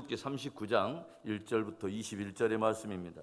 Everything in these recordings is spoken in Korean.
출애굽기 39장 1절부터 21절의 말씀입니다.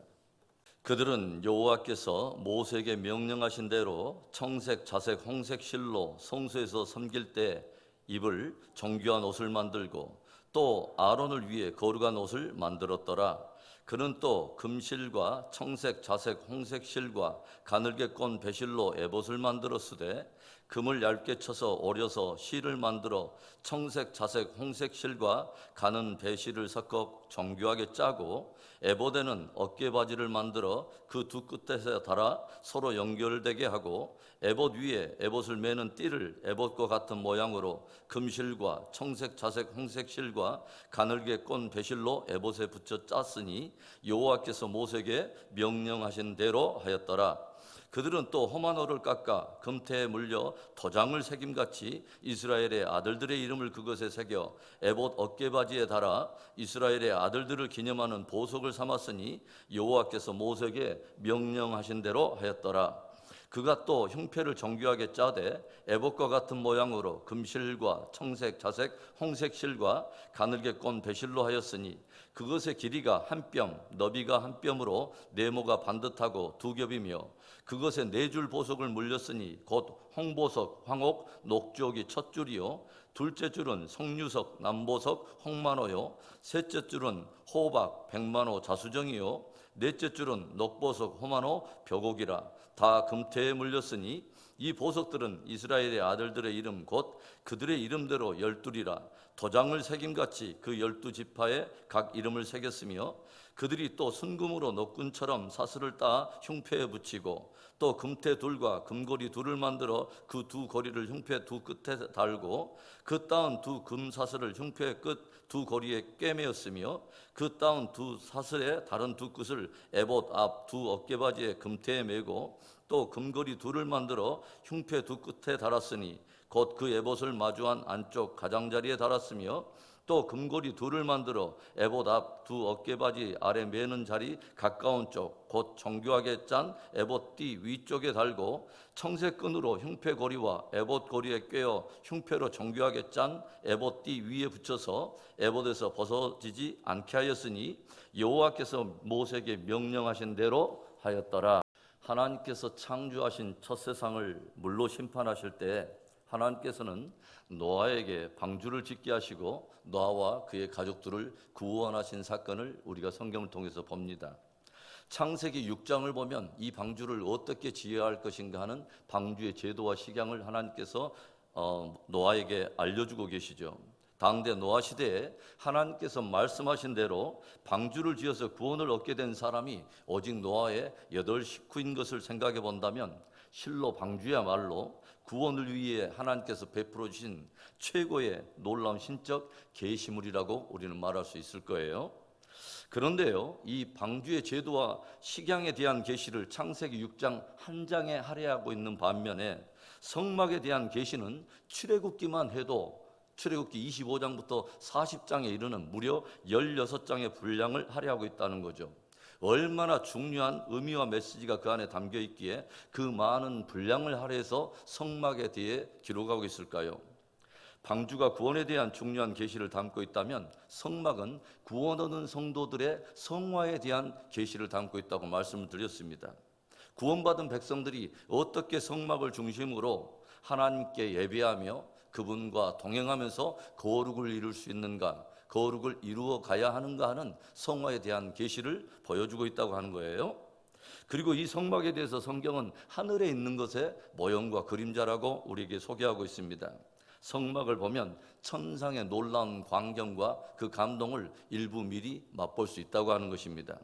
그들은 여호와께서 모세에게 명령하신 대로 청색, 자색, 홍색 실로 성소에서 섬길 때 입을 정교한 옷을 만들고 또 아론을 위해 거룩한 옷을 만들었더라. 그는 또 금실과 청색, 자색, 홍색 실과 가늘게 꼰 배실로 에봇을 만들었으되 금을 얇게 쳐서 오려서 실을 만들어 청색, 자색, 홍색 실과 가는 배실을 섞어 정교하게 짜고 에봇에는 어깨바지를 만들어 그 두 끝에서 달아 서로 연결되게 하고 에봇 위에 에봇을 매는 띠를 에봇과 같은 모양으로 금실과 청색, 자색, 홍색 실과 가늘게 꼰 배실로 에봇에 붙여 짰으니 여호와께서 모세에게 명령하신 대로 하였더라. 그들은 또 험한 깎아 금태에 물려 도장을 새김같이 이스라엘의 아들들의 이름을 그것에 새겨 에봇 어깨바지에 달아 이스라엘의 아들들을 기념하는 보석을 삼았으니 여호와께서 모세에게 명령하신 대로 하였더라. 그가 또 흉패를 정교하게 짜되 에봇과 같은 모양으로 금실과 청색, 자색, 홍색 실과 가늘게 꼰 배실로 하였으니 그것의 길이가 한 뼘, 너비가 한 뼘으로 네모가 반듯하고 두 겹이며 그것에 네 줄 보석을 물렸으니 곧 홍보석, 황옥, 녹주옥이 첫 줄이요 둘째 줄은 석류석, 남보석, 홍만호요 셋째 줄은 호박, 백만호, 자수정이요 넷째 줄은 녹보석, 호만호, 벽옥이라 다 금태에 물렸으니 이 보석들은 이스라엘의 아들들의 이름 곧 그들의 이름대로 열둘이라 도장을 새김같이 그 12지파에 각 이름을 새겼으며 그들이 또 순금으로 녹군처럼 사슬을 따 흉패에 붙이고 또 금태 둘과 금고리 둘을 만들어 그 두 고리를 흉패 두 끝에 달고 그 따은 두 금사슬을 흉패 끝 두 고리에 꿰매었으며 그 따은 두 사슬의 다른 두 끝을 에봇 앞 두 어깨바지에 금태에 매고 또 금고리 둘을 만들어 흉패 두 끝에 달았으니 곧 그 에봇을 마주한 안쪽 가장자리에 달았으며 또 금고리 둘을 만들어 에봇 앞 두 어깨바지 아래 매는 자리 가까운 쪽 곧 정교하게 짠 에봇 띠 위쪽에 달고 청색 끈으로 흉패 고리와 에봇 고리에 꿰어 흉패로 정교하게 짠 에봇 띠 위에 붙여서 에봇에서 벗어지지 않게 하였으니 여호와께서 모세에게 명령하신 대로 하였더라. 하나님께서 창조하신 첫 세상을 물로 심판하실 때 하나님께서는 노아에게 방주를 짓게 하시고 노아와 그의 가족들을 구원하신 사건을 우리가 성경을 통해서 봅니다. 창세기 6장을 보면 이 방주를 어떻게 지어야 할 것인가 하는 방주의 제도와 식양을 하나님께서 노아에게 알려주고 계시죠. 당대 노아 시대에 하나님께서 말씀하신 대로 방주를 지어서 구원을 얻게 된 사람이 오직 노아의 8 식구인 것을 생각해 본다면 실로 방주야말로 구원을 위해 하나님께서 베풀어 주신 최고의 놀라운 신적 계시물이라고 우리는 말할 수 있을 거예요. 그런데요, 이 방주의 제도와 식양에 대한 계시를 창세기 6장 한 장에 할애하고 있는 반면에 성막에 대한 계시는 출애굽기만 해도 출애굽기 25장부터 40장에 이르는 무려 16장의 분량을 할애하고 있다는 거죠. 얼마나 중요한 의미와 메시지가 그 안에 담겨 있기에 그 많은 분량을 할애해서 성막에 대해 기록하고 있을까요? 방주가 구원에 대한 중요한 계시를 담고 있다면 성막은 구원 얻은 성도들의 성화에 대한 계시를 담고 있다고 말씀을 드렸습니다. 구원받은 백성들이 어떻게 성막을 중심으로 하나님께 예배하며 그분과 동행하면서 거룩을 이룰 수 있는가, 거룩을 이루어 가야 하는가 하는 성화에 대한 계시를 보여주고 있다고 하는 거예요. 그리고 이 성막에 대해서 성경은 하늘에 있는 것의 모형과 그림자라고 우리에게 소개하고 있습니다. 성막을 보면 천상의 놀라운 광경과 그 감동을 일부 미리 맛볼 수 있다고 하는 것입니다.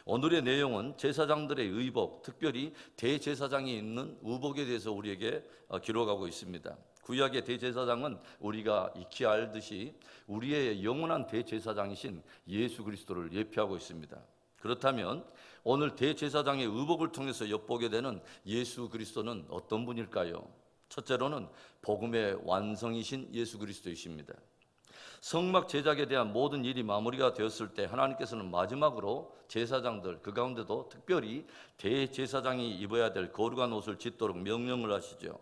오늘의 내용은 제사장들의 의복, 특별히 대제사장이 입는 의복에 대해서 우리에게 기록하고 있습니다. 구약의 대제사장은 우리가 익히 알듯이 우리의 영원한 대제사장이신 예수 그리스도를 예표하고 있습니다. 그렇다면 오늘 대제사장의 의복을 통해서 엿보게 되는 예수 그리스도는 어떤 분일까요? 첫째로는 복음의 완성이신 예수 그리스도이십니다. 성막 제작에 대한 모든 일이 마무리가 되었을 때 하나님께서는 마지막으로 제사장들, 그 가운데도 특별히 대제사장이 입어야 될 거룩한 옷을 짓도록 명령을 하시죠.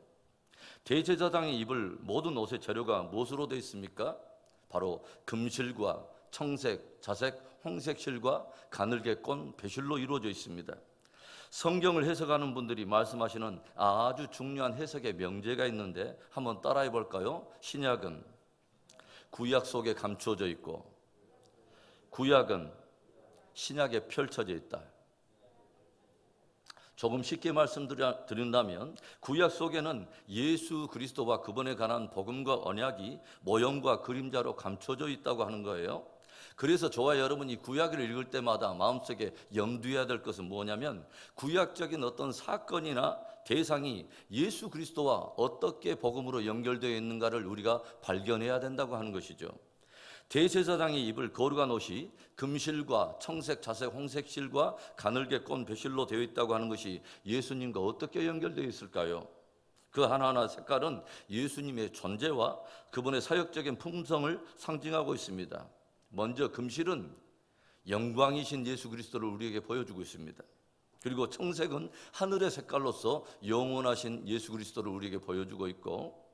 대제사장이 입을 모든 옷의 재료가 무엇으로 되어 있습니까? 바로 금실과 청색, 자색, 홍색 실과 가늘게 꼰 배실로 이루어져 있습니다. 성경을 해석하는 분들이 말씀하시는 아주 중요한 해석의 명제가 있는데 한번 따라해 볼까요? 신약은 구약 속에 감추어져 있고 구약은 신약에 펼쳐져 있다. 조금 쉽게 말씀드린다면 구약 속에는 예수 그리스도와 그분에 관한 복음과 언약이 모형과 그림자로 감춰져 있다고 하는 거예요. 그래서 저와 여러분이 구약을 읽을 때마다 마음속에 염두해야 될 것은 뭐냐면 구약적인 어떤 사건이나 대상이 예수 그리스도와 어떻게 복음으로 연결되어 있는가를 우리가 발견해야 된다고 하는 것이죠. 대제사장이 입을 거룩한 옷이 금실과 청색, 자색, 홍색 실과 가늘게 꼰 배실로 되어 있다고 하는 것이 예수님과 어떻게 연결되어 있을까요? 그 하나하나 색깔은 예수님의 존재와 그분의 사역적인 품성을 상징하고 있습니다. 먼저 금실은 영광이신 예수 그리스도를 우리에게 보여주고 있습니다. 그리고 청색은 하늘의 색깔로서 영원하신 예수 그리스도를 우리에게 보여주고 있고,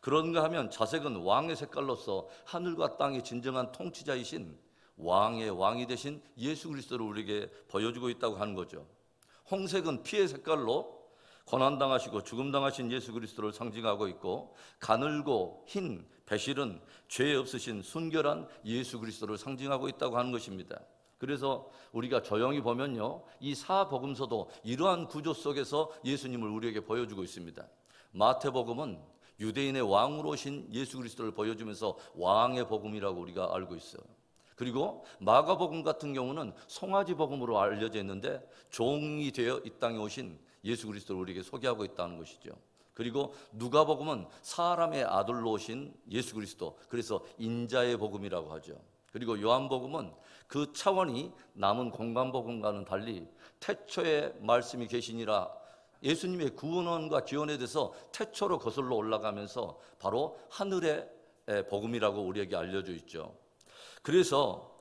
그런가 하면 자색은 왕의 색깔로서 하늘과 땅의 진정한 통치자이신 왕의 왕이 되신 예수 그리스도를 우리에게 보여주고 있다고 하는 거죠. 홍색은 피의 색깔로 고난당하시고 죽음당하신 예수 그리스도를 상징하고 있고, 가늘고 흰 배실은 죄 없으신 순결한 예수 그리스도를 상징하고 있다고 하는 것입니다. 그래서 우리가 조용히 보면요, 이 사복음서도 이러한 구조 속에서 예수님을 우리에게 보여주고 있습니다. 마태복음은 유대인의 왕으로 오신 예수 그리스도를 보여주면서 왕의 복음이라고 우리가 알고 있어요. 그리고 마가복음 같은 경우는 송아지 복음으로 알려져 있는데 종이 되어 이 땅에 오신 예수 그리스도를 우리에게 소개하고 있다는 것이죠. 그리고 누가복음은 사람의 아들로 오신 예수 그리스도, 그래서 인자의 복음이라고 하죠. 그리고 요한복음은 그 차원이 남은 공간복음과는 달리 태초에 말씀이 계시니라, 예수님의 구원과 기원에 대해서 태초로 거슬러 올라가면서 바로 하늘의 복음이라고 우리에게 알려져 있죠. 그래서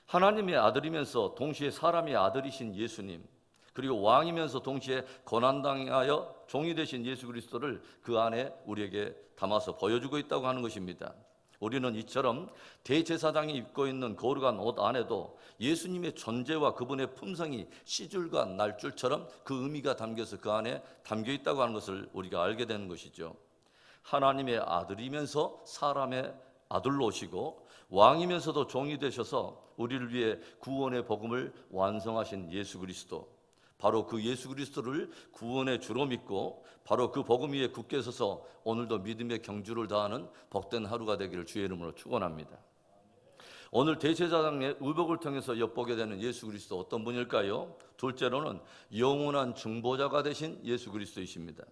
하나님의 아들이면서 동시에 사람의 아들이신 예수님, 그리고 왕이면서 동시에 고난당하여 종이 되신 예수 그리스도를 그 안에 우리에게 담아서 보여주고 있다고 하는 것입니다. 우리는 이처럼 대제사장이 입고 있는 거룩한 옷 안에도 예수님의 존재와 그분의 품성이 씨줄과 날줄처럼 그 의미가 담겨서 그 안에 담겨 있다고 하는 것을 우리가 알게 되는 것이죠. 하나님의 아들이면서 사람의 아들로 오시고 왕이면서도 종이 되셔서 우리를 위해 구원의 복음을 완성하신 예수 그리스도, 바로 그 예수 그리스도를 구원의 주로 믿고 바로 그 복음 위에 굳게 서서 오늘도 믿음의 경주를 다하는 복된 하루가 되기를 주의 이름으로 축원합니다. 오늘 대제사장의 의복을 통해서 엿보게 되는 예수 그리스도 어떤 분일까요? 둘째로는 영원한 중보자가 되신 예수 그리스도이십니다.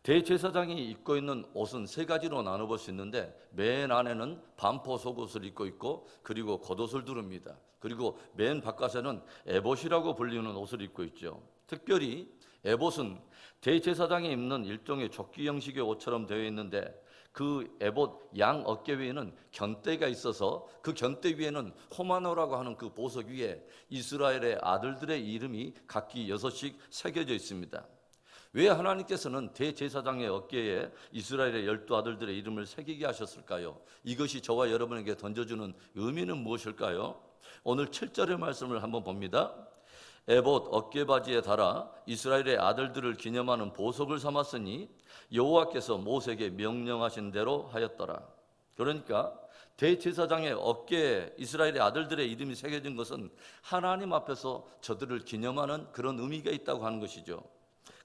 대제사장이 입고 있는 옷은 세 가지로 나눠볼 수 있는데, 맨 안에는 반포 속옷을 입고 있고, 그리고 겉옷을 두릅니다. 그리고 맨 바깥에는 에봇이라고 불리는 옷을 입고 있죠. 특별히 에봇은 대제사장이 입는 일종의 조끼 형식의 옷처럼 되어 있는데, 그 에봇 양 어깨 위에는 견대가 있어서 그 견대 위에는 호마노라고 하는 그 보석 위에 이스라엘의 아들들의 이름이 각기 6씩 새겨져 있습니다. 왜 하나님께서는 대제사장의 어깨에 이스라엘의 12아들들의 이름을 새기게 하셨을까요? 이것이 저와 여러분에게 던져주는 의미는 무엇일까요? 오늘 7절의 말씀을 한번 봅니다. 에봇 어깨바지에 달아 이스라엘의 아들들을 기념하는 보석을 삼았으니 여호와께서 모세에게 명령하신 대로 하였더라. 그러니까 대제사장의 어깨에 이스라엘의 아들들의 이름이 새겨진 것은 하나님 앞에서 저들을 기념하는 그런 의미가 있다고 하는 것이죠.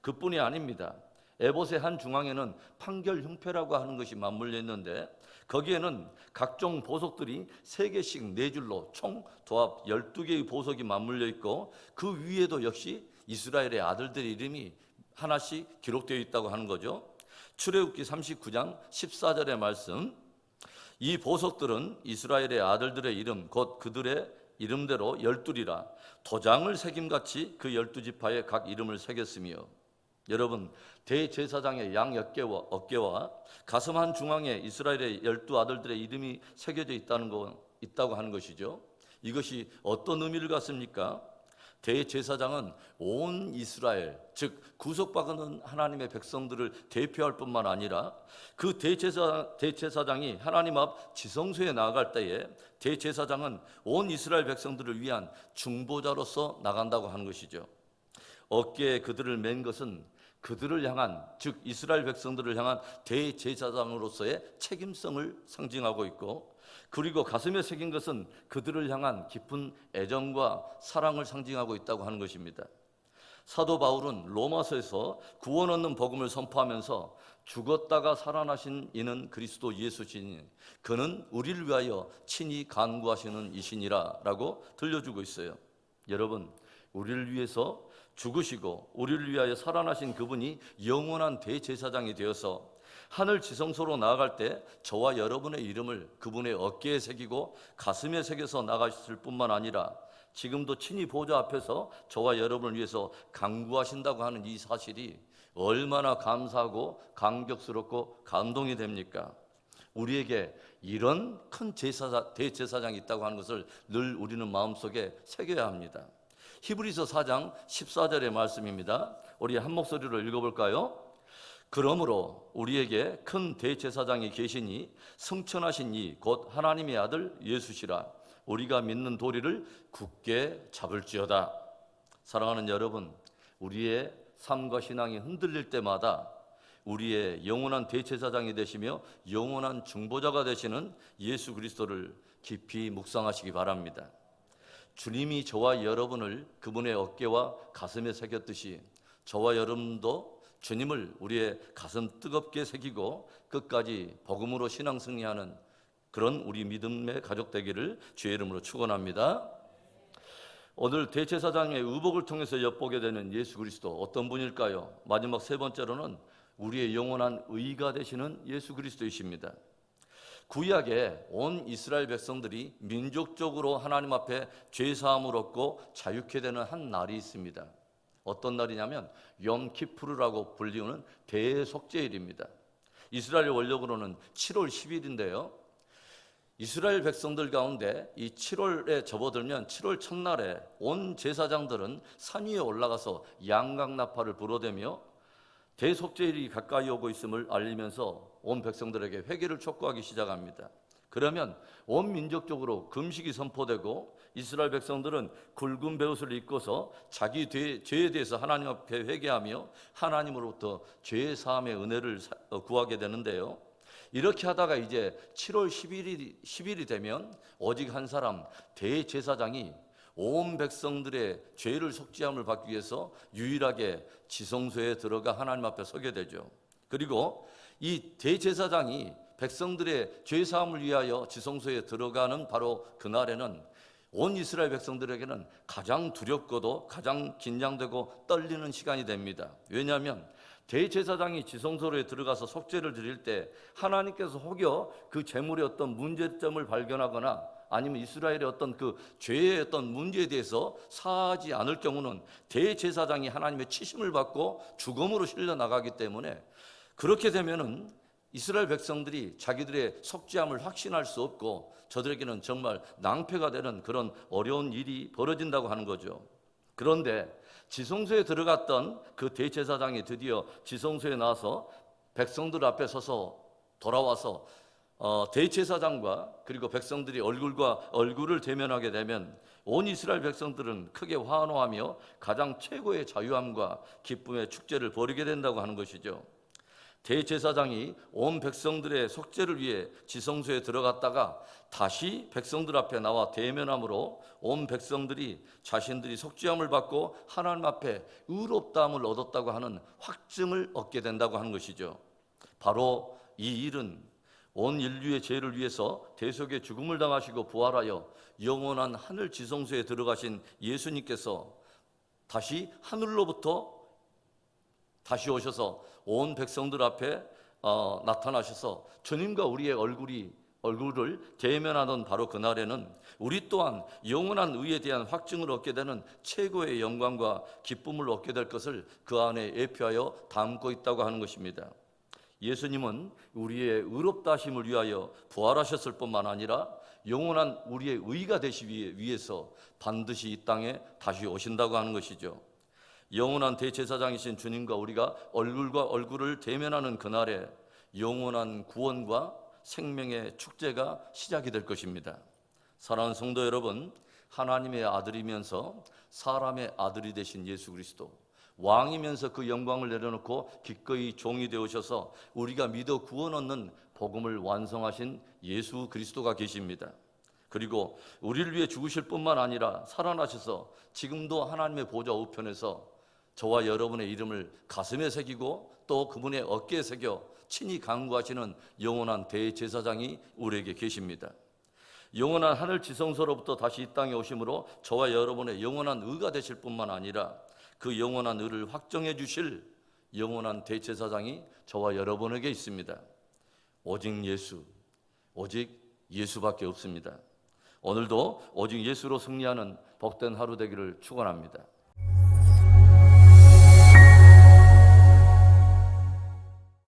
그뿐이 아닙니다. 에봇의 한 중앙에는 판결 흉패라고 하는 것이 맞물려 있는데, 거기에는 각종 보석들이 3개씩 4줄로 총 도합 12개의 보석이 맞물려 있고, 그 위에도 역시 이스라엘의 아들들의 이름이 하나씩 기록되어 있다고 하는 거죠. 출애굽기 39장 14절의 말씀, 이 보석들은 이스라엘의 아들들의 이름 곧 그들의 이름대로 12이라 도장을 새김같이 그 12지파에 각 이름을 새겼으며, 여러분, 대제사장의 양 어깨와 가슴 한 중앙에 이스라엘의 12아들들의 이름이 새겨져 있다고 하는 것이죠. 이것이 어떤 의미를 갖습니까? 대제사장은 온 이스라엘, 즉 구속받은 하나님의 백성들을 대표할 뿐만 아니라 그 대제사장이 하나님 앞 지성소에 나아갈 때에 대제사장은 온 이스라엘 백성들을 위한 중보자로서 나간다고 하는 것이죠. 어깨에 그들을 맨 것은 그들을 향한, 즉 이스라엘 백성들을 향한 대제사장으로서의 책임성을 상징하고 있고, 그리고 가슴에 새긴 것은 그들을 향한 깊은 애정과 사랑을 상징하고 있다고 하는 것입니다. 사도 바울은 로마서에서 구원 얻는 복음을 선포하면서 죽었다가 살아나신 이는 그리스도 예수시니 그는 우리를 위하여 친히 간구하시는 이시니라 라고 들려주고 있어요. 여러분, 우리를 위해서 죽으시고 우리를 위하여 살아나신 그분이 영원한 대제사장이 되어서 하늘 지성소로 나아갈 때 저와 여러분의 이름을 그분의 어깨에 새기고 가슴에 새겨서 나가실 뿐만 아니라 지금도 친히 보좌 앞에서 저와 여러분을 위해서 간구하신다고 하는 이 사실이 얼마나 감사하고 감격스럽고 감동이 됩니까? 우리에게 이런 큰 대제사장이 있다고 하는 것을 늘 우리는 마음속에 새겨야 합니다. 히브리서 4장 14절의 말씀입니다. 우리 한 목소리로 읽어볼까요? 그러므로 우리에게 큰 대제사장이 계시니 승천하신 이 곧 하나님의 아들 예수시라. 우리가 믿는 도리를 굳게 잡을지어다. 사랑하는 여러분, 우리의 삶과 신앙이 흔들릴 때마다 우리의 영원한 대제사장이 되시며 영원한 중보자가 되시는 예수 그리스도를 깊이 묵상하시기 바랍니다. 주님이 저와 여러분을 그분의 어깨와 가슴에 새겼듯이 저와 여러분도 주님을 우리의 가슴 뜨겁게 새기고 끝까지 복음으로 신앙 승리하는 그런 우리 믿음의 가족 되기를 주의 이름으로 축원합니다. 오늘 대제사장의 의복을 통해서 엿보게 되는 예수 그리스도, 어떤 분일까요? 마지막 세 번째로는 우리의 영원한 의가 되시는 예수 그리스도이십니다. 구약에 온 이스라엘 백성들이 민족적으로 하나님 앞에 죄사함을 얻고 자유케 되는 한 날이 있습니다. 어떤 날이냐면 염키푸르라고 불리우는 대속죄일입니다. 이스라엘 원력으로는 7월 10일인데요. 이스라엘 백성들 가운데 이 7월에 접어들면 7월 첫날에 온 제사장들은 산 위에 올라가서 양강나팔을 불어대며 대속죄일이 가까이 오고 있음을 알리면서 온 백성들에게 회개를 촉구하기 시작합니다. 그러면 온 민족적으로 금식이 선포되고 이스라엘 백성들은 굵은 베옷을 입고서 자기 죄에 대해서 하나님 앞에 회개하며 하나님으로부터 죄 사함의 은혜를 구하게 되는데요. 이렇게 하다가 이제 7월 10일이 되면 오직 한 사람 대제사장이 온 백성들의 죄를 속죄함을 받기 위해서 유일하게 지성소에 들어가 하나님 앞에 서게 되죠. 그리고 이 대제사장이 백성들의 죄 사함을 위하여 지성소에 들어가는 바로 그날에는 온 이스라엘 백성들에게는 가장 두렵고도 가장 긴장되고 떨리는 시간이 됩니다. 왜냐하면 대제사장이 지성소에 들어가서 속죄를 드릴 때 하나님께서 혹여 그 제물의 어떤 문제점을 발견하거나 아니면 이스라엘의 어떤 그 죄의 어떤 문제에 대해서 사하지 않을 경우는 대제사장이 하나님의 치심을 받고 죽음으로 실려 나가기 때문에, 그렇게 되면은 이스라엘 백성들이 자기들의 속죄함을 확신할 수 없고 저들에게는 정말 낭패가 되는 그런 어려운 일이 벌어진다고 하는 거죠. 그런데 지성소에 들어갔던 그 대제사장이 드디어 지성소에 나와서 백성들 앞에 서서 돌아와서 대제사장과 그리고 백성들이 얼굴과 얼굴을 대면하게 되면 온 이스라엘 백성들은 크게 환호하며 가장 최고의 자유함과 기쁨의 축제를 벌이게 된다고 하는 것이죠. 대제사장이 온 백성들의 속죄를 위해 지성소에 들어갔다가 다시 백성들 앞에 나와 대면함으로 온 백성들이 자신들이 속죄함을 받고 하나님 앞에 의롭다함을 얻었다고 하는 확증을 얻게 된다고 하는 것이죠. 바로 이 일은 온 인류의 죄를 위해서 대속의 죽음을 당하시고 부활하여 영원한 하늘 지성소에 들어가신 예수님께서 다시 하늘로부터 다시 오셔서 온 백성들 앞에 나타나셔서 주님과 우리의 얼굴을 대면하던 바로 그날에는 우리 또한 영원한 의에 대한 확증을 얻게 되는 최고의 영광과 기쁨을 얻게 될 것을 그 안에 예표하여 담고 있다고 하는 것입니다. 예수님은 우리의 의롭다 하심을 위하여 부활하셨을 뿐만 아니라 영원한 우리의 의가 되시기 위해서 반드시 이 땅에 다시 오신다고 하는 것이죠. 영원한 대제사장이신 주님과 우리가 얼굴과 얼굴을 대면하는 그날에 영원한 구원과 생명의 축제가 시작이 될 것입니다. 사랑하는 성도 여러분, 하나님의 아들이면서 사람의 아들이 되신 예수 그리스도, 왕이면서 그 영광을 내려놓고 기꺼이 종이 되어셔서 우리가 믿어 구원 얻는 복음을 완성하신 예수 그리스도가 계십니다. 그리고 우리를 위해 죽으실 뿐만 아니라 살아나셔서 지금도 하나님의 보좌 우편에서 저와 여러분의 이름을 가슴에 새기고 또 그분의 어깨에 새겨 친히 간구하시는 영원한 대제사장이 우리에게 계십니다. 영원한 하늘 지성소로부터 다시 이 땅에 오심으로 저와 여러분의 영원한 의가 되실 뿐만 아니라 그 영원한 의를 확정해 주실 영원한 대제사장이 저와 여러분에게 있습니다. 오직 예수, 오직 예수밖에 없습니다. 오늘도 오직 예수로 승리하는 복된 하루 되기를 축원합니다.